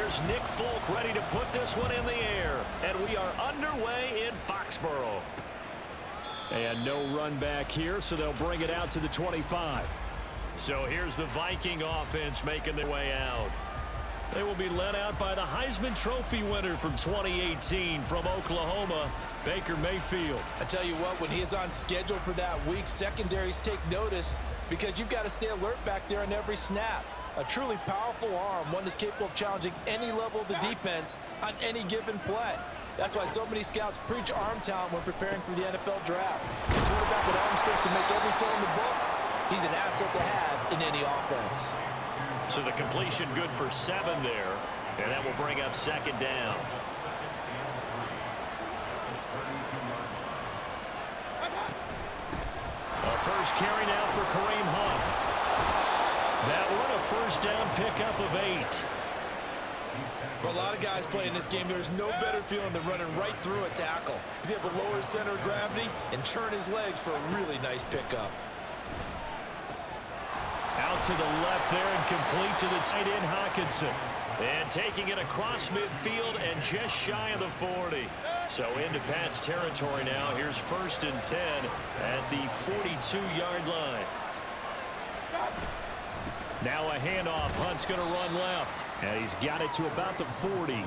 Here's Nick Folk ready to put this one in the air. And we are underway in Foxborough. And no run back here, so they'll bring it out to the 25. So here's the Viking offense making their way out. They will be led out by the Heisman Trophy winner from 2018 from Oklahoma, Baker Mayfield. I tell you what, when he is on schedule for that week, secondaries take notice because you've got to stay alert back there on every snap. A truly powerful arm, one that's capable of challenging any level of the defense on any given play. That's why so many scouts preach arm talent when preparing for the NFL draft. The quarterback with arm strength to make every throw in the book, he's an asset to have in any offense. So the completion good for 7 there, and that will bring up second down. A first carry now for Kareem Hunt. That one a first down pickup of 8. For a lot of guys playing this game, there's no better feeling than running right through a tackle. He's able to lower his center of gravity and churn his legs for a really nice pickup. Out to the left there and complete to the tight end Hawkinson. And taking it across midfield and just shy of the 40. So into Pat's territory now. Here's 1st and 10 at the 42-yard line. Now a handoff. Hunt's going to run left. And he's got it to about the 40.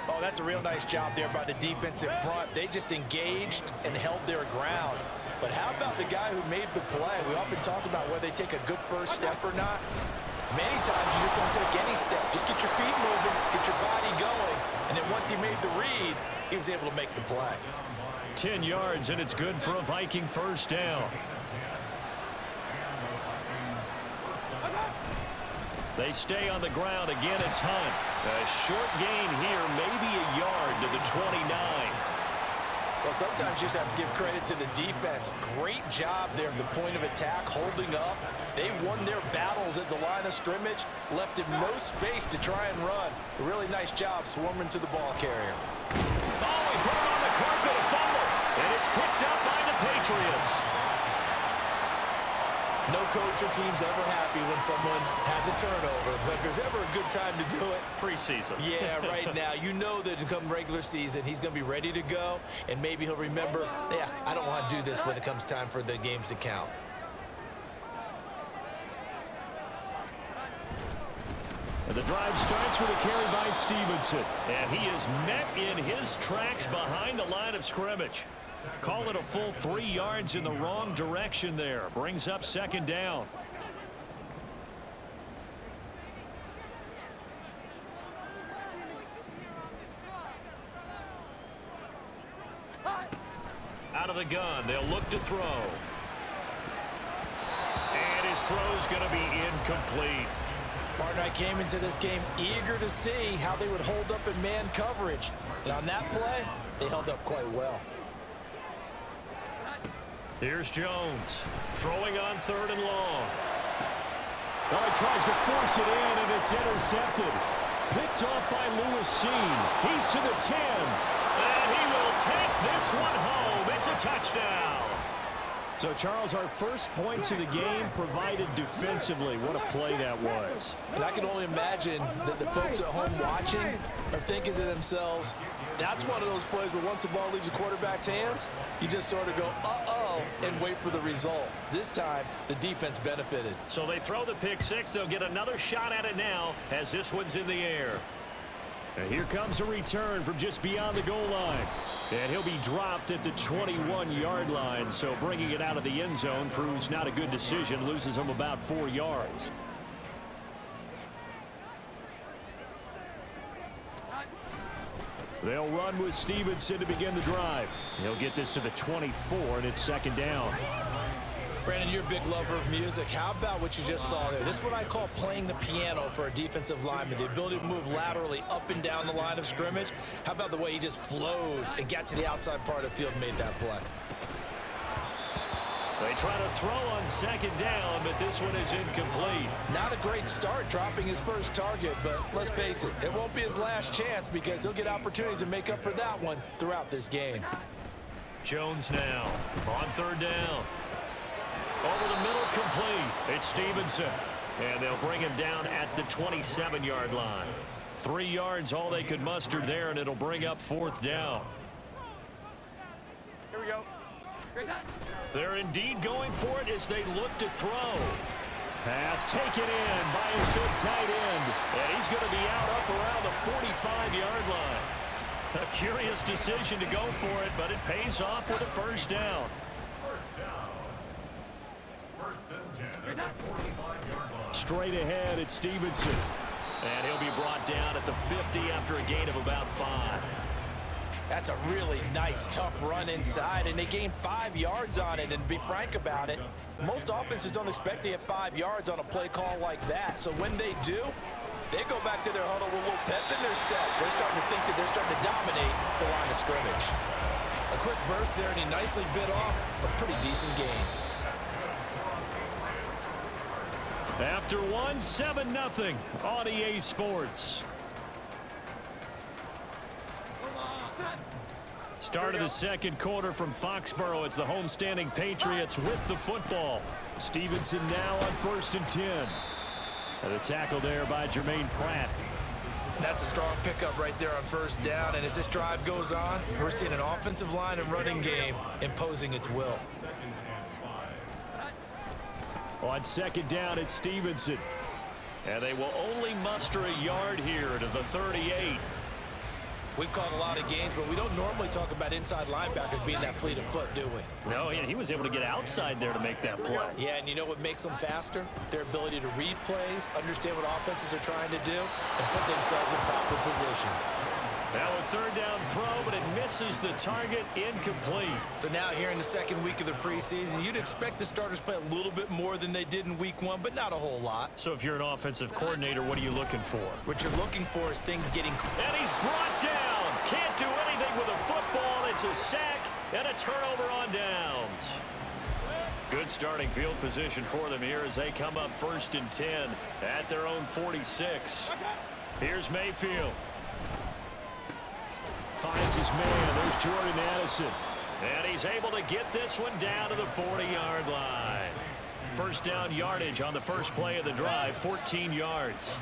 Oh, that's a real nice job there by the defensive front. They just engaged and held their ground. But how about the guy who made the play? We often talk about whether they take a good first step or not. Many times you just don't take any step. Just get your feet moving, get your body going. And then once he made the read, he was able to make the play. 10 yards, and it's good for a Viking first down. They stay on the ground. Again, it's Hunt. A short gain here, maybe a yard to the 29. Well, sometimes you just have to give credit to the defense. Great job there at the point of attack, holding up. They won their battles at the line of scrimmage, left him no space to try and run. A really nice job swarming to the ball carrier. Oh, he put it on the carpet, a fumble. And it's picked up by the Patriots. No coach or team's ever happy when someone has a turnover, but if there's ever a good time to do it, preseason. Yeah, right now. You know that come regular season, he's going to be ready to go, and maybe he'll remember, yeah, I don't want to do this when it comes time for the games to count. And the drive starts with a carry by Stevenson, and he is met in his tracks behind the line of scrimmage. Call it a full 3 yards in the wrong direction there. Brings up second down. Out of the gun, they'll look to throw. And his throw's going to be incomplete. Partner, I came into this game eager to see how they would hold up in man coverage. And on that play, they held up quite well. Here's Jones, throwing on 3rd and long. Oh, he tries to force it in, and it's intercepted. Picked off by Lewis Seen. He's to the 10. And he will take this one home. It's a touchdown. So, Charles, our first points of the game provided defensively. What a play that was. And I can only imagine that the folks at home watching are thinking to themselves, that's one of those plays where once the ball leaves the quarterback's hands, you just sort of go, uh-oh, and wait for the result. This time, the defense benefited. So they throw the pick six. They'll get another shot at it now as this one's in the air. And here comes a return from just beyond the goal line. And he'll be dropped at the 21-yard line. So bringing it out of the end zone proves not a good decision. Loses him about 4 yards. They'll run with Stevenson to begin the drive. He'll get this to the 24, and it's second down. Brandon, you're a big lover of music. How about what you just saw there? This is what I call playing the piano for a defensive lineman. The ability to move laterally up and down the line of scrimmage. How about the way he just flowed and got to the outside part of the field and made that play? They try to throw on second down, but this one is incomplete. Not a great start dropping his first target, but let's face it, it won't be his last chance because he'll get opportunities to make up for that one throughout this game. Jones now on 3rd down. Over the middle, complete. It's Stevenson. And they'll bring him down at the 27-yard line. 3 yards, all they could muster there, and it'll bring up 4th down. Here we go. They're indeed going for it as they look to throw. Pass taken in by his big tight end. And he's going to be up around the 45-yard line. A curious decision to go for it, but it pays off with a 1st down. First and 10 at the 45-yard line. Straight ahead, it's Stevenson. And he'll be brought down at the 50 after a gain of about 5. That's a really nice, tough run inside, and they gained 5 yards on it. And to be frank about it, most offenses don't expect to get 5 yards on a play call like that. So when they do, they go back to their huddle with a little pep in their steps. They're starting to think that they're starting to dominate the line of scrimmage. A quick burst there, and he nicely bit off a pretty decent gain. After 7-0 on EA Sports. Start of the 2nd quarter from Foxborough. It's the homestanding Patriots with the football. Stevenson now on 1st and 10. And the tackle there by Jermaine Pratt. That's a strong pickup right there on 1st down. And as this drive goes on, we're seeing an offensive line and running game imposing its will. On 2nd down, it's Stevenson. And they will only muster a yard here to the 38. We've called a lot of games, but we don't normally talk about inside linebackers being that fleet of foot, do we? No, and he was able to get outside there to make that play. Yeah, and you know what makes them faster? Their ability to read plays, understand what offenses are trying to do, and put themselves in proper position. Now a 3rd down throw, but it misses the target, incomplete. So now here in the 2nd week of the preseason, you'd expect the starters to play a little bit more than they did in week 1, but not a whole lot. So if you're an offensive coordinator, what are you looking for? What you're looking for is things getting... And he's brought down. Can't do anything with a football. It's a sack and a turnover on downs. Good starting field position for them here as they come up 1st and 10 at their own 46. Here's Mayfield. Finds his man. There's Jordan Addison. And he's able to get this one down to the 40-yard line. 1st down yardage on the first play of the drive, 14 yards.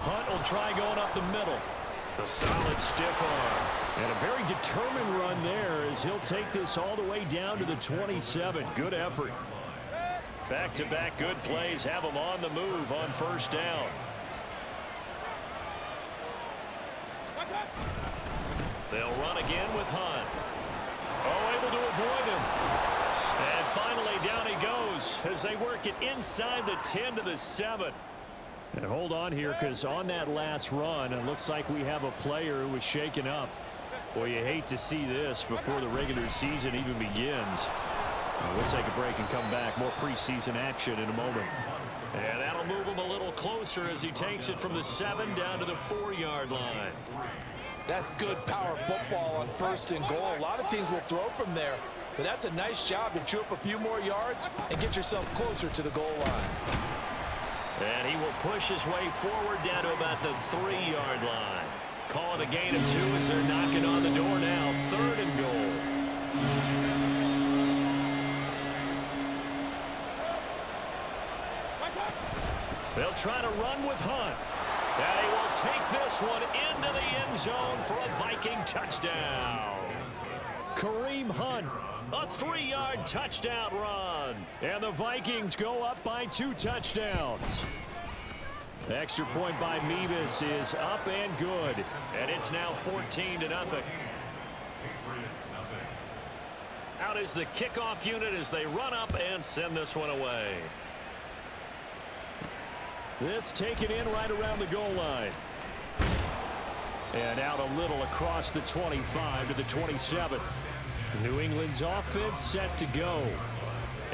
Hunt will try going up the middle. A solid stiff arm. And a very determined run there as he'll take this all the way down to the 27. Good effort. Back-to-back good plays have them on the move on 1st down. They'll run again with Hunt. Oh, able to avoid him. And finally down he goes as they work it inside the 10 to the 7. And hold on here because on that last run, it looks like we have a player who was shaken up. Boy, you hate to see this before the regular season even begins. We'll take a break and come back. More preseason action in a moment. And that'll move him a little closer as he takes it from the 7 down to the 4-yard line. That's good power football on 1st and goal. A lot of teams will throw from there, but that's a nice job to chew up a few more yards and get yourself closer to the goal line. And he will push his way forward down to about the 3-yard line. Call it a gain of 2 as they're knocking on the door now. 3rd and goal. They'll try to run with Hunt. And he will take this one into the end zone for a Viking touchdown. Kareem Hunt, a 3-yard touchdown run. And the Vikings go up by 2 touchdowns. The extra point by Mevis is up and good. And it's now 14-0. Out is the kickoff unit as they run up and send this one away. This taken in right around the goal line. And out a little across the 25 to the 27. New England's offense set to go.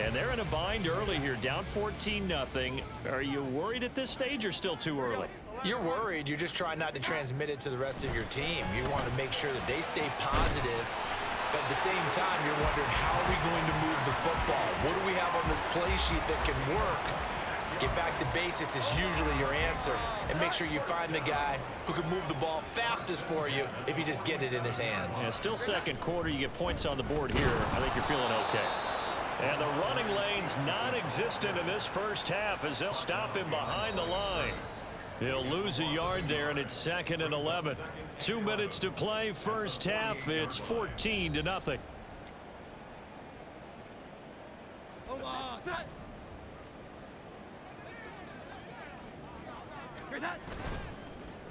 And they're in a bind early here, down 14-0. Are you worried at this stage or still too early? You're worried. You're just trying not to transmit it to the rest of your team. You want to make sure that they stay positive. But at the same time, you're wondering, how are we going to move the football? What do we have on this play sheet that can work Get back to basics is usually your answer. And make sure you find the guy who can move the ball fastest for you if you just get it in his hands. Yeah, still second quarter. You get points on the board here. I think you're feeling okay. And the running lane's non-existent in this first half as they'll stop him behind the line. He'll lose a yard there, and it's 2nd and 11. 2 minutes to play, first half. It's 14-0.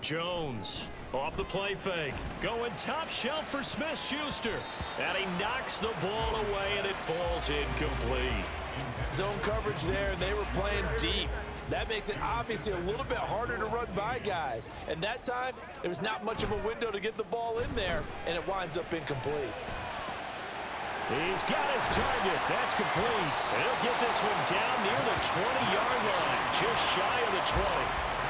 Jones off the play fake. Going top shelf for Smith-Schuster. And he knocks the ball away, and it falls incomplete. Zone coverage there, and they were playing deep. That makes it obviously a little bit harder to run by guys. And that time, there was not much of a window to get the ball in there, and it winds up incomplete. He's got his target. That's complete. And he'll get this one down near the 20-yard line, just shy of the 20.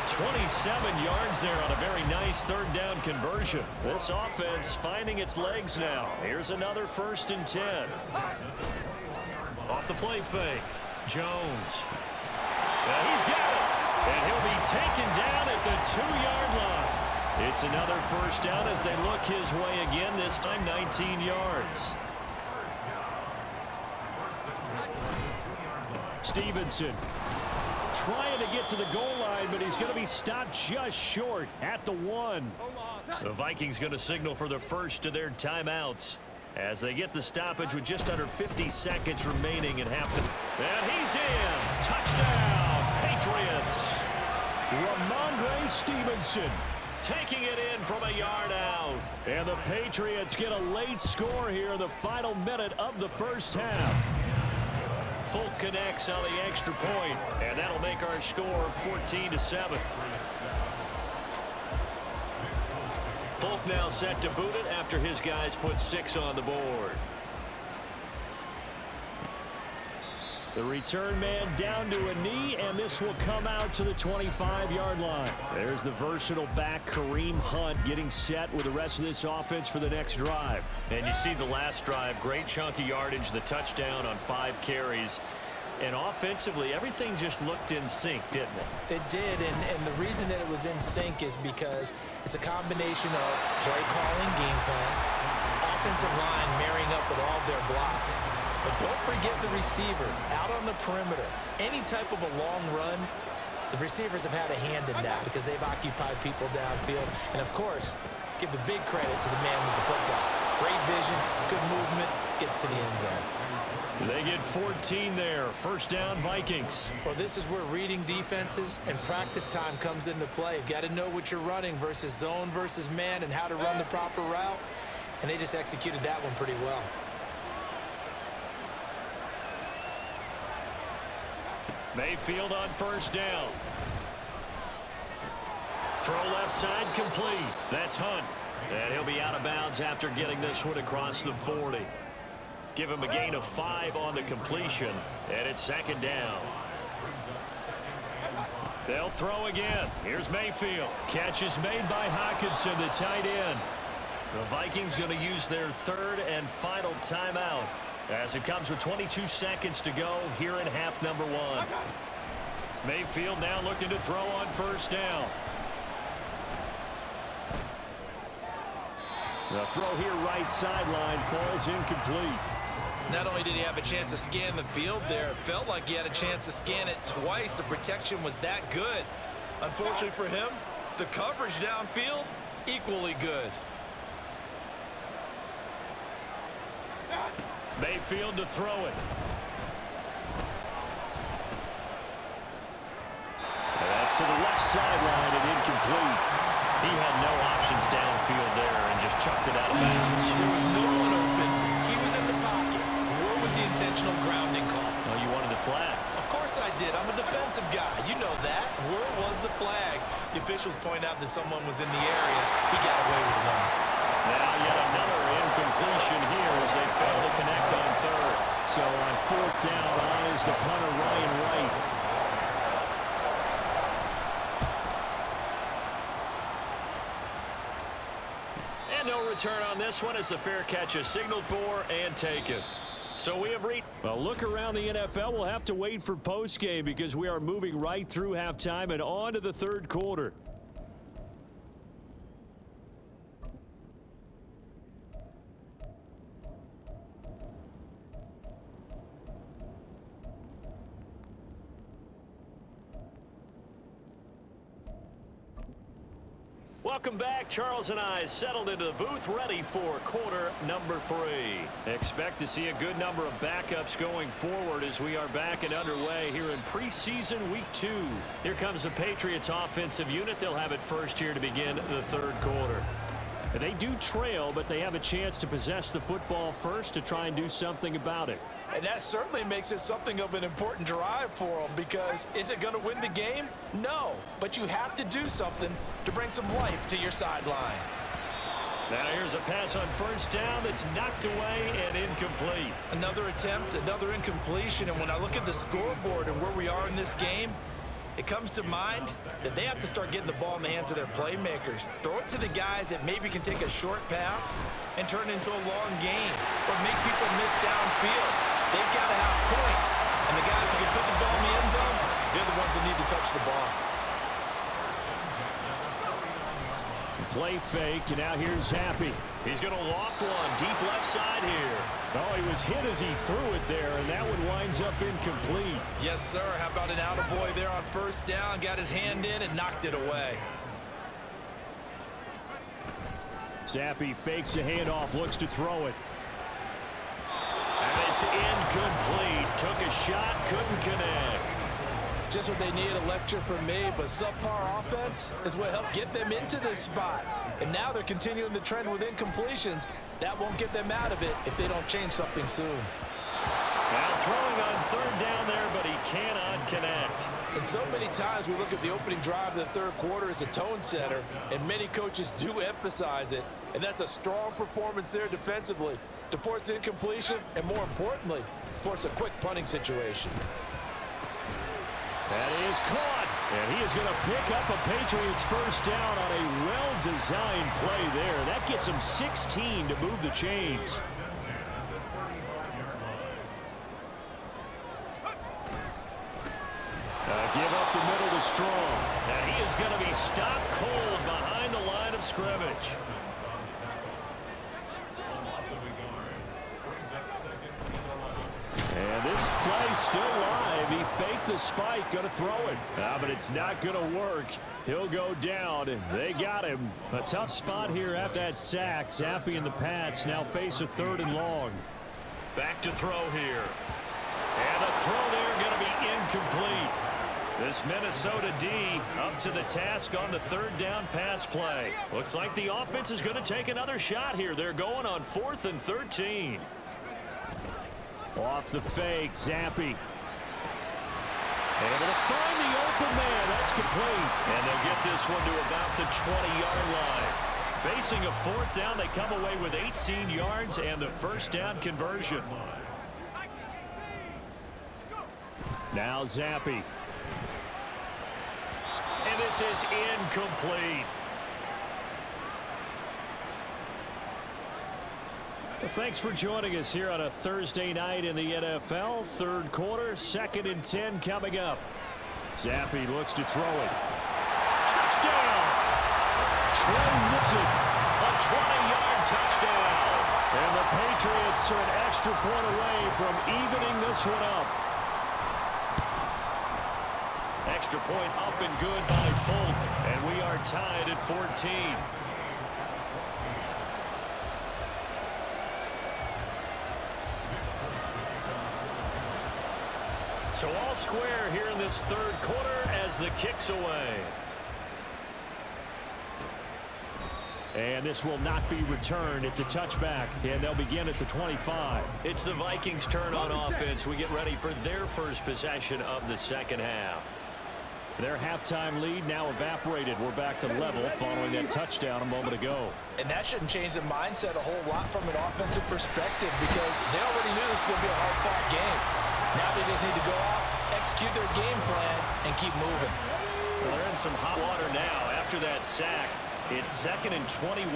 27 yards there on a very nice third down conversion. This offense finding its legs now. Here's another 1st and 10. Off the play fake. Jones. He's got it. And he'll be taken down at the 2-yard line. It's another 1st down as they look his way again, this time 19 yards. Stevenson trying to get to the goal line, but he's going to be stopped just short at the 1. The Vikings going to signal for the first of their timeouts as they get the stoppage with just under 50 seconds remaining in half. And he's in. Touchdown, Patriots. Ramondre Stevenson taking it in from a yard out. And the Patriots get a late score here in the final minute of the first half. Folk connects on the extra point, and that'll make our score 14-7. Folk now set to boot it after his guys put 6 on the board. The return man down to a knee, and this will come out to the 25-yard line. There's the versatile back, Kareem Hunt, getting set with the rest of this offense for the next drive. And you see the last drive, great chunky yardage, the touchdown on 5 carries. And offensively, everything just looked in sync, didn't it? It did, and the reason that it was in sync is because it's a combination of play calling, game plan, offensive line marrying up with all their blocks. But don't forget the receivers out on the perimeter. Any type of a long run, the receivers have had a hand in that because they've occupied people downfield. And, of course, give the big credit to the man with the football. Great vision, good movement, gets to the end zone. They get 14 there. First down, Vikings. Well, this is where reading defenses and practice time comes into play. You've got to know what you're running versus zone versus man and how to run the proper route. And they just executed that one pretty well. Mayfield on first down. Throw left side complete. That's Hunt. And he'll be out of bounds after getting this one across the 40. Give him a gain of 5 on the completion. And it's 2nd down. They'll throw again. Here's Mayfield. Catch is made by Hockenson, the tight end. The Vikings going to use their 3rd and final timeout as it comes with 22 seconds to go here in half number 1. Mayfield now looking to throw on first down. The throw here right sideline falls incomplete. Not only did he have a chance to scan the field there, it felt like he had a chance to scan it twice. The protection was that good. Unfortunately for him, the coverage downfield, equally good. Mayfield to throw it. And that's to the left sideline and incomplete. He had no options downfield there and just chucked it out of bounds. There was no one open. He was in the pocket. Where was the intentional grounding call? Oh, you wanted the flag. Of course I did. I'm a defensive guy. You know that. Where was the flag? The officials point out that someone was in the area. He got away with one. Now yet another incompletion here as they fail to connect on 3rd. So on 4th down, on is the punter Ryan Wright. And no return on this one as the fair catch is signaled for and taken. So we have reached a look around the NFL. We'll have to wait for postgame because we are moving right through halftime and on to the third quarter. Welcome back. Charles and I settled into the booth ready for quarter number 3. Expect to see a good number of backups going forward as we are back and underway here in preseason week 2. Here comes the Patriots offensive unit. They'll have it first here to begin the third quarter. And they do trail, but they have a chance to possess the football first to try and do something about it. And that certainly makes it something of an important drive for them, because is it going to win the game? No, but you have to do something to bring some life to your sideline. Now here's a pass on first down that's knocked away and incomplete. Another attempt, another incompletion, and when I look at the scoreboard and where we are in this game, it comes to mind that they have to start getting the ball in the hands of their playmakers. Throw it to the guys that maybe can take a short pass and turn it into a long gain or make people miss downfield. They've got to have points, and the guys who can put the ball in the end zone, they're the ones that need to touch the ball. Play fake, and now here's Happy. He's going to loft one deep left side here. Oh, he was hit as he threw it there, and that one winds up incomplete. Yes, sir. How about an attaboy there on first down? Got his hand in and knocked it away. Zappe fakes a handoff, looks to throw it. And it's incomplete. Took a shot, couldn't connect. Just what they need, a lecture from me, but subpar offense is what helped get them into this spot. And now they're continuing the trend with incompletions. That won't get them out of it if they don't change something soon. Now throwing on third down there, but he cannot connect. And so many times we look at the opening drive of the third quarter as a tone setter, and many coaches do emphasize it. And that's a strong performance there defensively to force incompletion and, more importantly, force a quick punting situation. That is caught, and he is going to pick up a Patriots first down on a well-designed play there. That gets him 16 to move the chains. Give up the middle to Strong. And he is going to be stopped cold behind the line of scrimmage. And this play still live. He faked the spike, going to throw it. But it's not going to work. He'll go down. They got him. A tough spot here after that sack. Zappe and the Pats now face a 3rd and long. Back to throw here. And the throw there going to be incomplete. This Minnesota D up to the task on the 3rd down pass play. Looks like the offense is going to take another shot here. They're going on 4th and 13. Off the fake, Zappe. Able to find the open man. That's complete. And they'll get this one to about the 20-yard line. Facing a 4th down, they come away with 18 yards and the first down conversion. Now Zappe. And this is incomplete. Well, thanks for joining us here on a Thursday night in the NFL. Third quarter, 2nd and 10 coming up. Zappe looks to throw it. Touchdown! Trey Nixon, a 20-yard touchdown. And the Patriots are an extra point away from evening this one up. Extra point up and good by Folk, and we are tied at 14. So all square here in this third quarter as the kick's away. And this will not be returned. It's a touchback, and they'll begin at the 25. It's the Vikings' turn on offense. We get ready for their first possession of the second half. Their halftime lead now evaporated. We're back to level following that touchdown a moment ago. And that shouldn't change the mindset a whole lot from an offensive perspective, because they already knew this was going to be a hard-fought game. Now they just need to go out, execute their game plan, and keep moving. Well, they're in some hot water now. After that sack, it's 2nd and 21.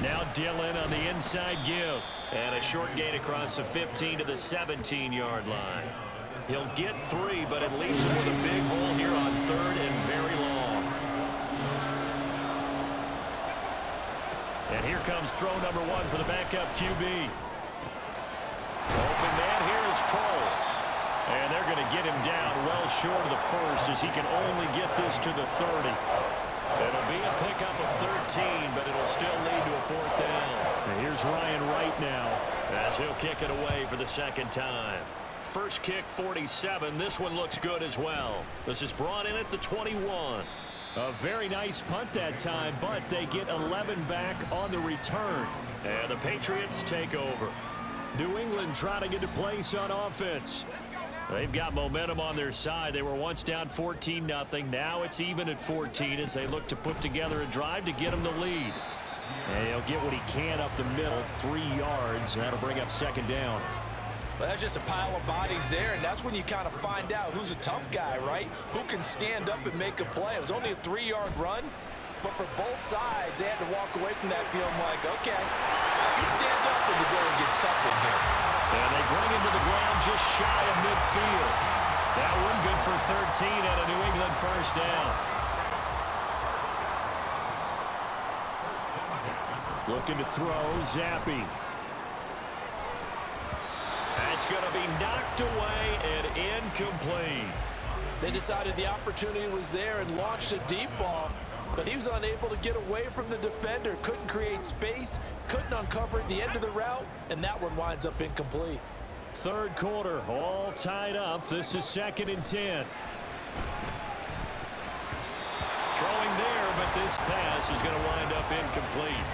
Now Dillon on the inside give. And a short gain across the 15 to the 17-yard line. He'll get 3, but it leaves him with a big hole here on 3rd and very long. And here comes throw number 1 for the backup QB. Open man here is Kroll. And they're going to get him down well short of the first as he can only get this to the 30. It'll be a pickup of 13, but it'll still lead to a 4th down. And here's Ryan Wright now as he'll kick it away for the second time. First kick, 47. This one looks good as well. This is brought in at the 21. A very nice punt that time, but they get 11 back on the return. And the Patriots take over. New England trying to get a place on offense. They've got momentum on their side. They were once down 14-0. Now it's even at 14 as they look to put together a drive to get them the lead. And he'll get what he can up the middle, 3 yards. That'll bring up 2nd down. Well, that's just a pile of bodies there, and that's when you kind of find out who's a tough guy, right? Who can stand up and make a play. It was only a 3-yard run, but for both sides, they had to walk away from that feeling like, okay, I can stand up when the going gets tough in here. And they bring him to the ground just shy of midfield. That one good for 13 and a New England 1st down. Looking to throw, Zappi. That's going to be knocked away and incomplete. They decided the opportunity was there and launched a deep ball, but he was unable to get away from the defender. Couldn't create space, couldn't uncover at the end of the route, and that one winds up incomplete. 3rd quarter, all tied up. This is 2nd and 10. Throwing there, but this pass is going to wind up incomplete.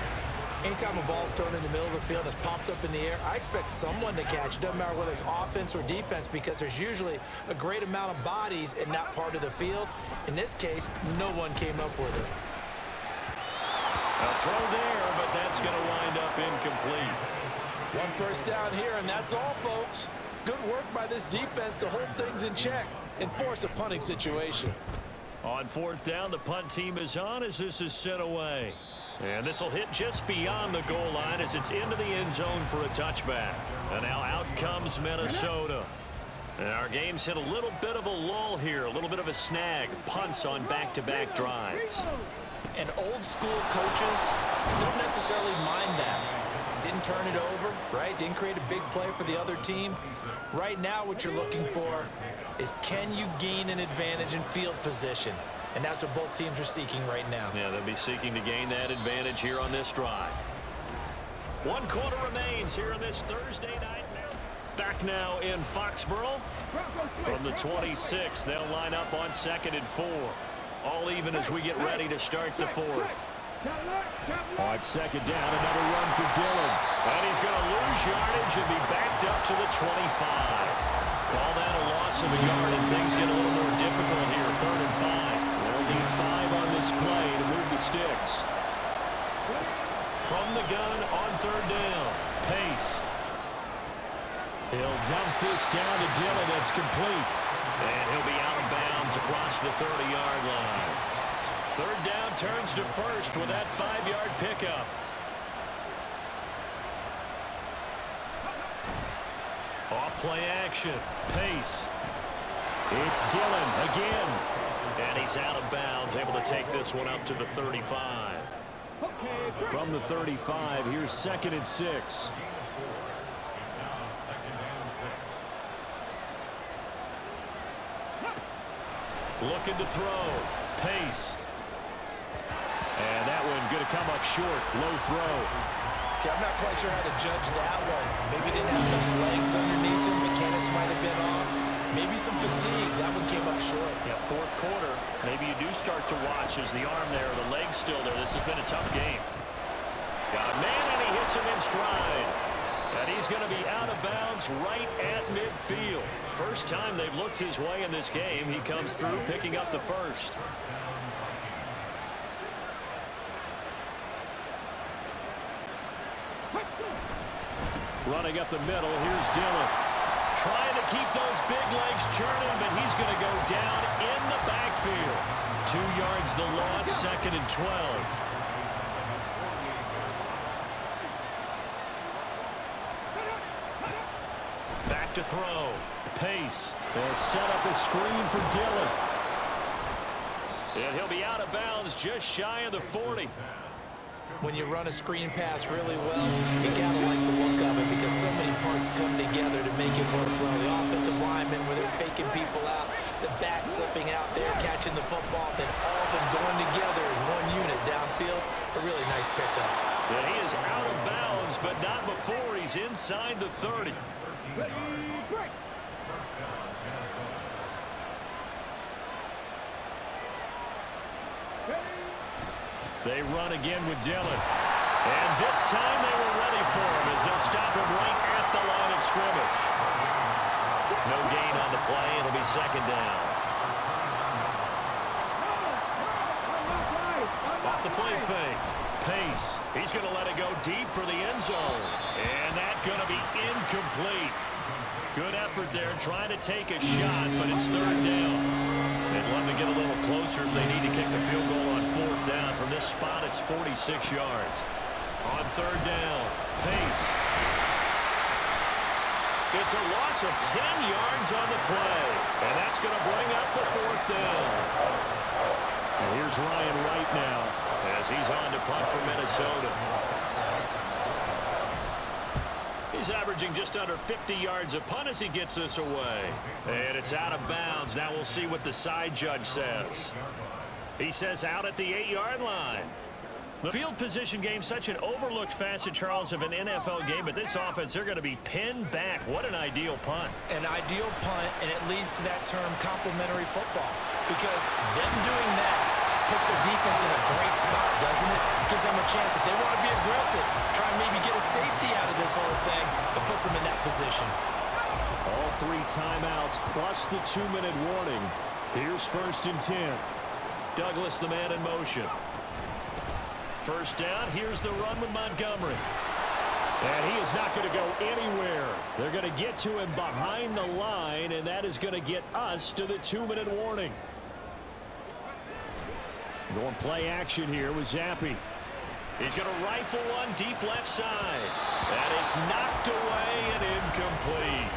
Anytime a ball's thrown in the middle of the field and it's popped up in the air, I expect someone to catch. It doesn't matter whether it's offense or defense because there's usually a great amount of bodies in that part of the field. In this case, no one came up with it. A throw there, but that's going to wind up incomplete. 1 first down here, and that's all, folks. Good work by this defense to hold things in check and force a punting situation. On 4th down, the punt team is on as this is sent away. And this will hit just beyond the goal line as it's into the end zone for a touchback. And now out comes Minnesota. And our game's hit a little bit of a lull here, a little bit of a snag. Punts on back-to-back drives. And old school coaches don't necessarily mind that. Didn't turn it over, right? Didn't create a big play for the other team. Right now what you're looking for is can you gain an advantage in field position? And that's what both teams are seeking right now. Yeah, they'll be seeking to gain that advantage here on this drive. 1 quarter remains here on this Thursday night. Back now in Foxborough. From the 26, they'll line up on 2nd and 4. All even as we get ready to start the 4th. On 2nd down, another run for Dillon. And he's going to lose yardage and be backed up to the 25. Call that a loss of a yard, and things get a little more difficult here. 3rd and 5. They'll need 5 on this play to move the sticks. From the gun on 3rd down. Pace. He'll dump this down to Dillon. That's complete. And he'll be out of bounds across the 30-yard line. 3rd down turns to 1st with that 5-yard pickup. Off play action. Pace. It's Dillon again. And he's out of bounds, able to take this one up to the 35. From the 35, here's 2nd and 6. Looking to throw. Pace. And that one going to come up short. Low throw. See, I'm not quite sure how to judge that one. Maybe didn't have enough legs underneath him. Mechanics might have been off. Maybe some fatigue. That one came up short. Yeah, 4th quarter. Maybe you do start to watch as the arm there, the leg's still there. This has been a tough game. Got a man, and he hits him in stride. And he's going to be out of bounds right at midfield. First time they've looked his way in this game. He comes through picking up the first. Running up the middle, here's Dillon. Trying to keep those big legs churning, but he's going to go down in the backfield. 2 yards the loss, 2nd and 12. back to throw. Pace. They'll set up a screen for Dillon. And he'll be out of bounds just shy of the 40. When you run a screen pass really well, you gotta like the look of it because so many parts come together to make it work well. The offensive linemen, where they're faking people out, the back slipping out there, catching the football, then all of them going together as one unit downfield. A really nice pickup. And he is out of bounds, but not before he's inside the 30. They run again with Dillon. And this time they were ready for him as they'll stop him right at the line of scrimmage. No gain on the play. It'll be second down. Off the play fake. Pace. He's going to let it go deep for the end zone. And that's going to be incomplete. Good effort there trying to take a shot, but it's third down. They'd love to get a little closer if they need to kick the field goal on fourth down. From this spot, it's 46 yards. On third down, Pace. It's a loss of 10 yards on the play. And that's going to bring up the fourth down. And here's Ryan Wright now as he's on to punt for Minnesota. He's averaging just under 50 yards a punt as he gets this away. And it's out of bounds. Now we'll see what the side judge says. He says out at the 8-yard line. The field position game, such an overlooked facet, Charles, of an NFL game. But this offense, they're going to be pinned back. What an ideal punt. An ideal punt, and it leads to that term complementary football. Because them doing that puts their defense in a great spot, doesn't it? Gives them a chance. If they want to be aggressive, try and maybe get a safety out of this whole thing, it puts them in that position. All 3 timeouts plus the 2-minute warning. Here's 1st and 10. Douglas, the man in motion. First down, here's the run with Montgomery. And he is not going to go anywhere. They're going to get to him behind the line, and that is going to get us to the 2-minute warning. Going play action here with Zappi. He's going to rifle one deep left side. And it's knocked away and incomplete.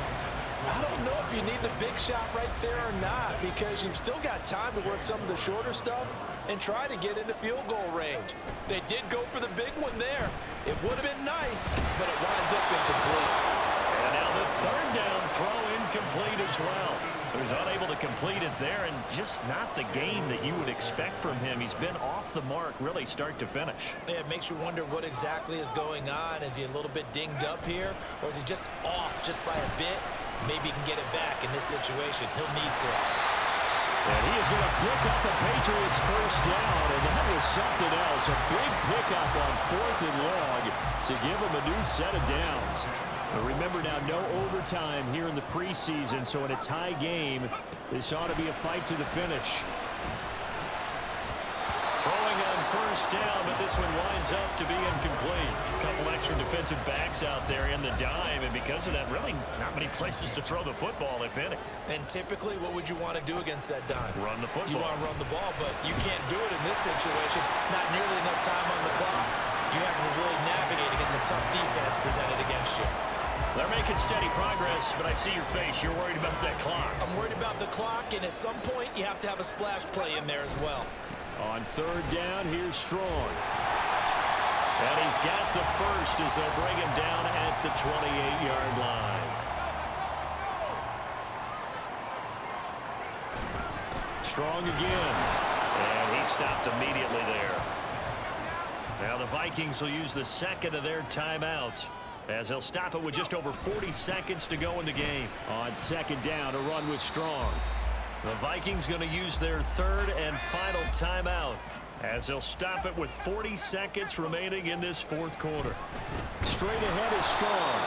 I don't know if you need the big shot right there or not, because you've still got time to work some of the shorter stuff and try to get into field goal range. They did go for the big one there. It would have been nice, but it winds up incomplete. And now the third down throw incomplete as well. So he's unable to complete it there, and just not the game that you would expect from him. He's been off the mark really start to finish. Yeah, it makes you wonder what exactly is going on. Is he a little bit dinged up here, or is he just off just by a bit? Maybe he can get it back in this situation. He'll need to. And he is going to pick up the Patriots first down, and that was something else. A big pickup on 4th and long to give him a new set of downs. But remember now, no overtime here in the preseason, so in a tie game, this ought to be a fight to the finish. Throwing on first down, but this one winds up to be incomplete. A couple extra defensive backs out there in the dime, and because of that, really not many places to throw the football, if any. And typically, what would you want to do against that dime? Run the football. You want to run the ball, but you can't do it in this situation. Not nearly enough time on the clock. You have to really navigate against a tough defense presented against you. They're making steady progress, but I see your face. You're worried about that clock. I'm worried about the clock, and at some point, you have to have a splash play in there as well. On third down, here's Strong. And he's got the first as they'll bring him down at the 28-yard line. Strong again. And he stopped immediately there. Now the Vikings will use the second of their timeouts as they'll stop it with just over 40 seconds to go in the game. On second down, a run with Strong. The Vikings going to use their third and final timeout as they'll stop it with 40 seconds remaining in this fourth quarter. Straight ahead is Strong.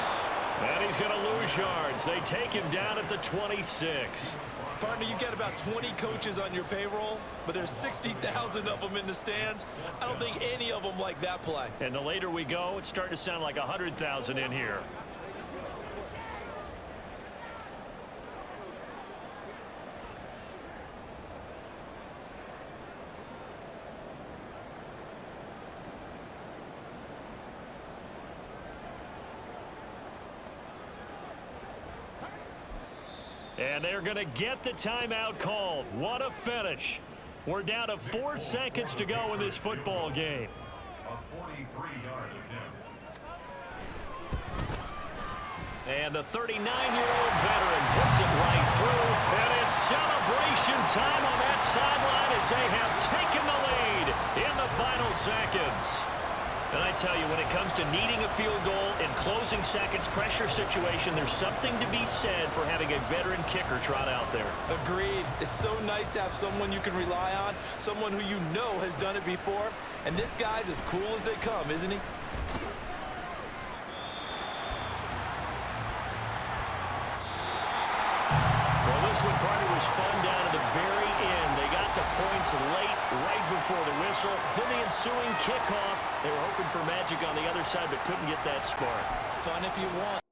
And he's going to lose yards. They take him down at the 26. Partner, you got about 20 coaches on your payroll, but there's 60,000 of them in the stands. I don't think any of them like that play. And the later we go, it's starting to sound like 100,000 in here. And they're going to get the timeout called. What a finish. We're down to 4 seconds to go in this football game. A 43-yard attempt. And the 39-year-old veteran puts it right through. And it's celebration time on that sideline as they have taken the lead in the final seconds. And I tell you, when it comes to needing a field goal in closing seconds pressure situation, there's something to be said for having a veteran kicker trot out there. Agreed. It's so nice to have someone you can rely on, someone who you know has done it before. And this guy's as cool as they come, isn't he? Well, this one, partner, was fun down to the very end. They got the points late, right before the whistle. Then the ensuing kickoff. They were hoping for magic on the other side, but couldn't get that spark. Fun if you want.